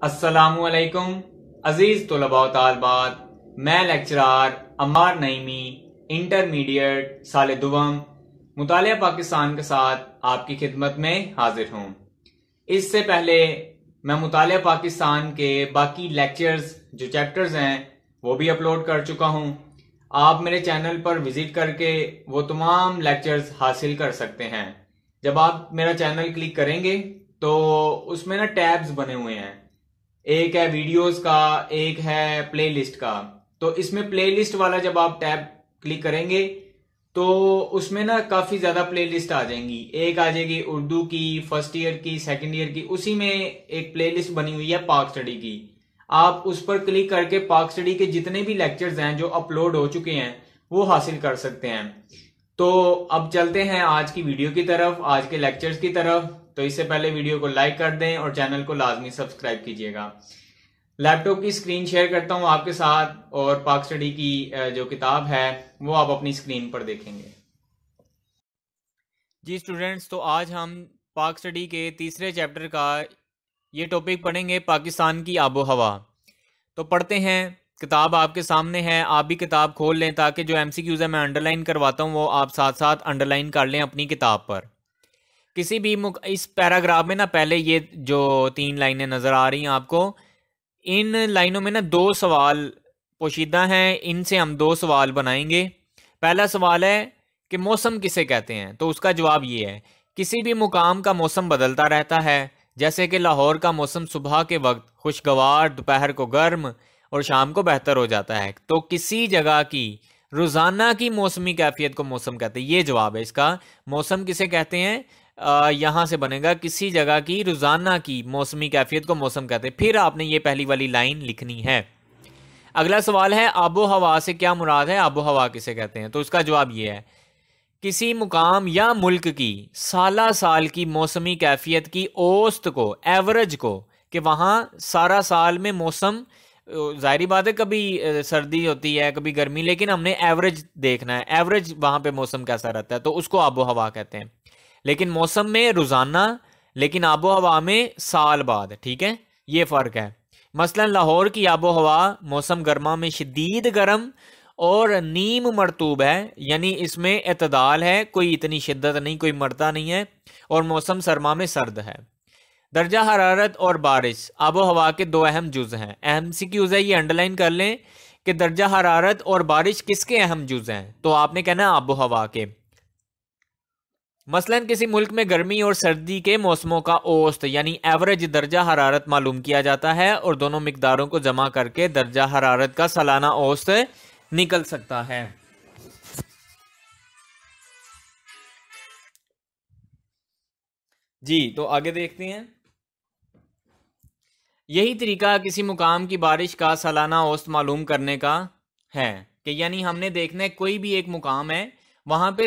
अस्सलामुअलैकुम अजीज तलबा व तालबात, मैं लेक्चरार अम्मार नईमी इंटरमीडिएट साल दुवम मुतालिया पाकिस्तान के साथ आपकी खिदमत में हाजिर हूँ। इससे पहले मैं मुतालिया पाकिस्तान के बाकी लेक्चर्स जो चैप्टर्स हैं वो भी अपलोड कर चुका हूँ। आप मेरे चैनल पर विजिट करके वो तमाम लेक्चर्स हासिल कर सकते हैं। जब आप मेरा चैनल क्लिक करेंगे तो उसमें ना टैब्स बने हुए हैं, एक है वीडियोस का, एक है प्लेलिस्ट का। तो इसमें प्लेलिस्ट वाला जब आप टैब क्लिक करेंगे तो उसमें ना काफी ज्यादा प्लेलिस्ट आ जाएंगी। एक आ जाएगी उर्दू की, फर्स्ट ईयर की, सेकंड ईयर की, उसी में एक प्लेलिस्ट बनी हुई है पाक स्टडी की। आप उस पर क्लिक करके पाक स्टडी के जितने भी लेक्चर्स हैं जो अपलोड हो चुके हैं वो हासिल कर सकते हैं। तो अब चलते हैं आज की वीडियो की तरफ, आज के लेक्चर्स की तरफ। तो इससे पहले वीडियो को लाइक कर दें और चैनल को लाजमी सब्सक्राइब कीजिएगा। लैपटॉप की स्क्रीन शेयर करता हूं आपके साथ और पाक स्टडी की जो किताब है वो आप अपनी स्क्रीन पर देखेंगे। जी स्टूडेंट्स, तो आज हम पाक स्टडी के तीसरे चैप्टर का ये टॉपिक पढ़ेंगे, पाकिस्तान की आबो हवा। तो पढ़ते हैं, किताब आपके सामने है, आप भी किताब खोल लें ताकि जो एमसीक्यूज है मैं अंडरलाइन करवाता हूँ वो आप साथ साथ अंडरलाइन कर लें अपनी किताब पर। किसी भी इस पैराग्राफ में ना पहले ये जो 3 लाइनें नज़र आ रही हैं आपको, इन लाइनों में ना 2 सवाल पोशीदा हैं, इनसे हम 2 सवाल बनाएंगे। पहला सवाल है कि मौसम किसे कहते हैं, तो उसका जवाब ये है किसी भी मुकाम का मौसम बदलता रहता है। जैसे कि लाहौर का मौसम सुबह के वक्त खुशगवार, दोपहर को गर्म और शाम को बेहतर हो जाता है। तो किसी जगह की रोज़ाना की मौसमी कैफियत को मौसम कहते हैं। ये जवाब है इसका, मौसम किसे कहते हैं। यहाँ से बनेगा किसी जगह की रोज़ाना की मौसमी कैफियत को मौसम कहते हैं। फिर आपने ये पहली वाली लाइन लिखनी है। अगला सवाल है आबो हवा से क्या मुराद है, आबो हवा किसे कहते हैं। तो उसका जवाब ये है किसी मुकाम या मुल्क की साला साल की मौसमी कैफियत की औसत को, एवरेज को, कि वहाँ सारा साल में मौसम, जाहिर बात है कभी सर्दी होती है कभी गर्मी, लेकिन हमने एवरेज देखना है, एवरेज वहाँ पे मौसम कैसा रहता है, तो उसको आबो हवा कहते हैं। लेकिन मौसम में रोज़ाना, लेकिन आबो हवा में साल बाद। ठीक है, ये फ़र्क है। मसलन लाहौर की आबो हवा मौसम गर्मा में शदीद गर्म और नीम मरतूब है, यानी इसमें एतदाल है, कोई इतनी शिद्दत नहीं, कोई मरता नहीं है, और मौसम सरमा में सर्द है। दर्जा हरारत और बारिश आबो हवा के 2 अहम जुज़ हैं। अहम सिक्यूज़ है, ये अंडरलाइन कर लें कि दर्जा हरारत और बारिश किसके अहम जुज़ हैं, तो आपने कहना है आबो हवा के। मसलन किसी मुल्क में गर्मी और सर्दी के मौसमों का औसत यानी एवरेज दर्जा हरारत मालूम किया जाता है और दोनों मिकदारों को जमा करके दर्जा हरारत का सालाना औसत निकल सकता है। जी, तो आगे देखते हैं। यही तरीका किसी मुकाम की बारिश का सालाना औसत मालूम करने का है कि यानी हमने देखना है कोई भी एक मुकाम है, वहां पे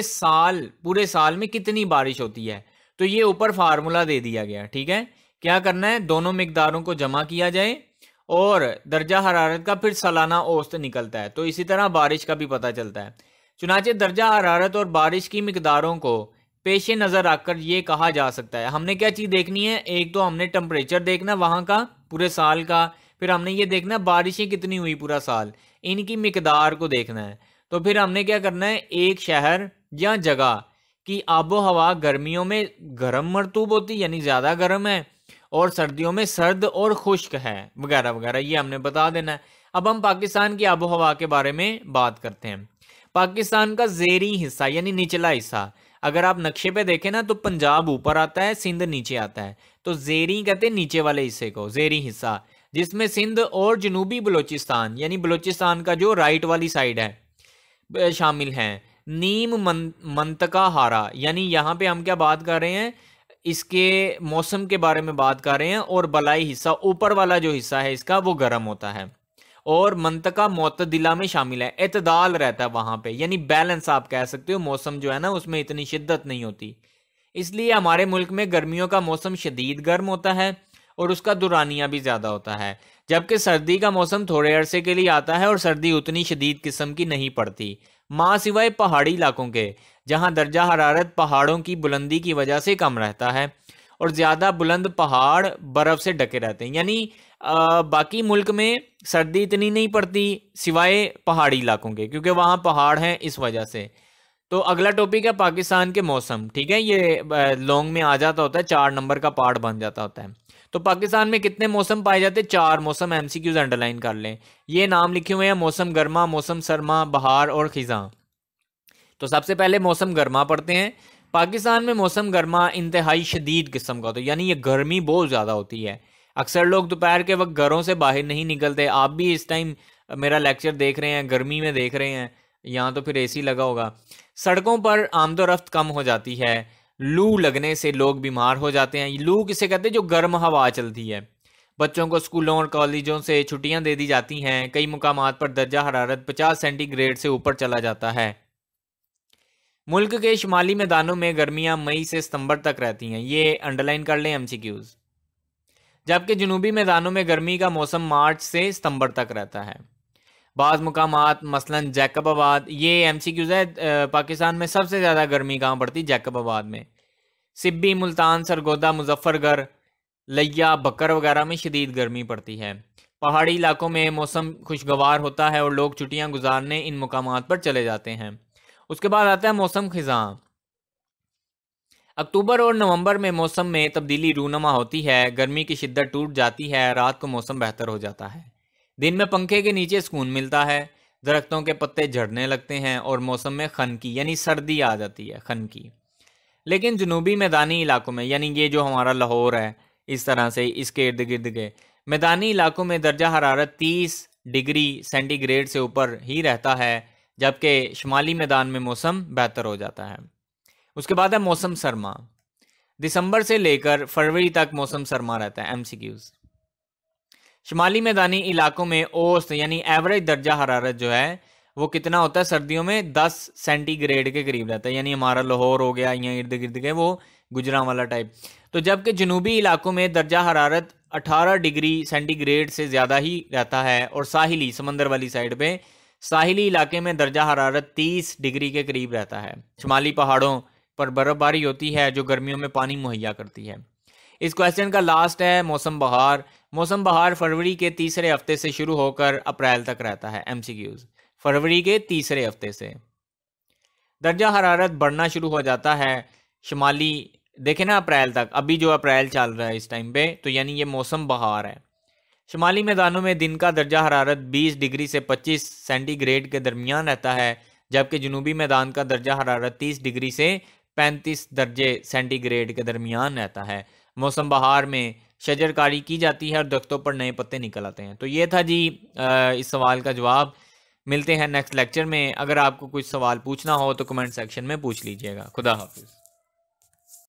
पूरे साल में कितनी बारिश होती है। तो ये ऊपर फार्मूला दे दिया गया। ठीक है, क्या करना है, दोनों मिकदारों को जमा किया जाए और दर्जा हरारत का फिर सालाना औसत निकलता है। तो इसी तरह बारिश का भी पता चलता है। चुनाचे दर्जा हरारत और बारिश की मिकदारों को पेश नज़र रखकर ये कहा जा सकता है, हमने क्या चीज़ देखनी है, एक तो हमने टेम्परेचर देखना वहाँ का पूरे साल का, फिर हमने ये देखना बारिशें कितनी हुई पूरा साल, इनकी मिकदार को देखना है। तो फिर हमने क्या करना है, एक शहर या जगह की आबो हवा गर्मियों में गर्म मरतूब होती यानी ज़्यादा गर्म है और सर्दियों में सर्द और खुश्क है, वगैरह वगैरह, ये हमने बता देना है। अब हम पाकिस्तान की आबो हवा के बारे में बात करते हैं। पाकिस्तान का ज़ेरी हिस्सा यानी निचला हिस्सा, अगर आप नक्शे पे देखें ना तो पंजाब ऊपर आता है, सिंध नीचे आता है। तो ज़ेरी कहते हैं नीचे वाले हिस्से को, ज़ेरी हिस्सा, जिसमें सिंध और जनूबी बलोचिस्तान यानी बलोचिस्तान का जो राइट वाली साइड है शामिल हैं। नीम मंतका हारा, यानी यहाँ पे हम क्या बात कर रहे हैं, इसके मौसम के बारे में बात कर रहे हैं। और बलाई हिस्सा, ऊपर वाला जो हिस्सा है इसका, वो गर्म होता है। और मंतका मोतदिला में शामिल है, एतदाल रहता है वहाँ पे, यानी बैलेंस आप कह सकते हो। मौसम जो है ना उसमें इतनी शिद्दत नहीं होती, इसलिए हमारे मुल्क में गर्मियों का मौसम शदीद गर्म होता है और उसका दुरानिया भी ज़्यादा होता है, जबकि सर्दी का मौसम थोड़े अरसे के लिए आता है और सर्दी उतनी शदीद किस्म की नहीं पड़ती, माँ सिवाय पहाड़ी इलाकों के, जहाँ दर्जा हरारत पहाड़ों की बुलंदी की वजह से कम रहता है और ज़्यादा बुलंद पहाड़ बर्फ़ से ढके रहते हैं। यानी बाकी मुल्क में सर्दी इतनी नहीं पड़ती सिवाय पहाड़ी इलाकों के, क्योंकि वहाँ पहाड़ हैं इस वजह से। तो अगला टॉपिक है पाकिस्तान के मौसम। ठीक है, ये लॉन्ग में आ जाता होता है, 4 नंबर का पार्ट बन जाता होता है। तो पाकिस्तान में कितने मौसम पाए जाते हैं? 4 मौसम। एमसीक्यूज अंडरलाइन कर लें, ये नाम लिखे हुए हैं मौसम गर्मा, मौसम सरमा, बहार और खिज़ां। तो सबसे पहले मौसम गर्मा पढ़ते हैं। पाकिस्तान में मौसम गर्मा इंतहाई शदीद किस्म का होता है, यानी ये गर्मी बहुत ज़्यादा होती है। अक्सर लोग दोपहर के वक्त घरों से बाहर नहीं निकलते। आप भी इस टाइम मेरा लेक्चर देख रहे हैं, गर्मी में देख रहे हैं, यहाँ तो फिर एसी लगा होगा। सड़कों पर आमदोरफ्त कम हो जाती है। लू लगने से लोग बीमार हो जाते हैं। लू किसे कहते हैं? जो गर्म हवा चलती है। बच्चों को स्कूलों और कॉलेजों से छुट्टियां दे दी जाती हैं। कई मुकामात पर दर्जा हरारत 50 सेंटीग्रेड से ऊपर चला जाता है। मुल्क के शुमाली मैदानों में गर्मियां मई से सितंबर तक रहती हैं, ये अंडरलाइन कर लें एमसीक्यूज। जबकि जनूबी मैदानों में गर्मी का मौसम मार्च से सितंबर तक रहता है। बाज़ मुकामात मसलन जैकबाबाद, ये एमसीक्यूज है, पाकिस्तान में सबसे ज़्यादा गर्मी कहाँ पड़ती? जैकबाबाद में। सिब्बी, मुल्तान, सरगोदा, मुजफ्फरगढ़, लिया, बकर वगैरह में शदीद गर्मी पड़ती है। पहाड़ी इलाकों में मौसम खुशगवार होता है और लोग छुट्टियां गुजारने इन मुकामात पर चले जाते हैं। उसके बाद आता है मौसम खिज़ां। अक्टूबर और नवंबर में मौसम में तब्दीली रूनुमा होती है। गर्मी की शिद्दत टूट जाती है, रात को मौसम बेहतर हो जाता है। दिन में पंखे के नीचे सुकून मिलता है, दरख्तों के पत्ते झड़ने लगते हैं और मौसम में खनकी यानी सर्दी आ जाती है, खनकी। लेकिन जनूबी मैदानी इलाकों में, यानी ये जो हमारा लाहौर है, इस तरह से इसके इर्द गिर्द के मैदानी इलाकों में दर्जा हरारत 30 डिग्री सेंटीग्रेड से ऊपर ही रहता है, जबकि शुमाली मैदान में मौसम बेहतर हो जाता है। उसके बाद है मौसम सरमा। दिसंबर से लेकर फरवरी तक मौसम सरमा रहता है। एमसीक्यूज। शुमाली मैदानी इलाकों में औसत यानी एवरेज दर्जा हरारत जो है वो कितना होता है? सर्दियों में 10 सेंटीग्रेड के करीब रहता है, यानी हमारा लाहौर हो गया, यहाँ इर्द गिर्द के वो गुजरां वाला टाइप। तो जबकि जनूबी इलाकों में दर्जा हरारत 18 डिग्री सेंटीग्रेड से ज़्यादा ही रहता है और साहिली समंदर वाली साइड पे साहिली इलाके में दर्जा हरारत 30 डिग्री के करीब रहता है। शुमाली पहाड़ों पर बर्फबारी होती है जो गर्मियों में पानी मुहैया करती है। इस क्वेश्चन का लास्ट है मौसम बहार। मौसम बहार फरवरी के तीसरे हफ्ते से शुरू होकर अप्रैल तक रहता है। एमसीक्यूज। फरवरी के तीसरे हफ्ते से दर्जा हरारत बढ़ना शुरू हो जाता है शुमाली, देखे ना, अप्रैल तक। अभी जो अप्रैल चल रहा है इस टाइम पे, तो यानी ये मौसम बहार है। शुमाली मैदानों में दिन का दर्जा हरारत 20 डिग्री से 25 सेंटीग्रेड के दरमियान रहता है, जबकि जनूबी मैदान का दर्जा हरारत 30 डिग्री से 35 दर्जे सेंटीग्रेड के दरमियान रहता है। मौसम बहार में शजरकारी की जाती है और दरख्तों पर नए पत्ते निकल आते हैं। तो ये था जी इस सवाल का जवाब। मिलते हैं नेक्स्ट लेक्चर में। अगर आपको कुछ सवाल पूछना हो तो कमेंट सेक्शन में पूछ लीजिएगा। खुदा हाफिज़।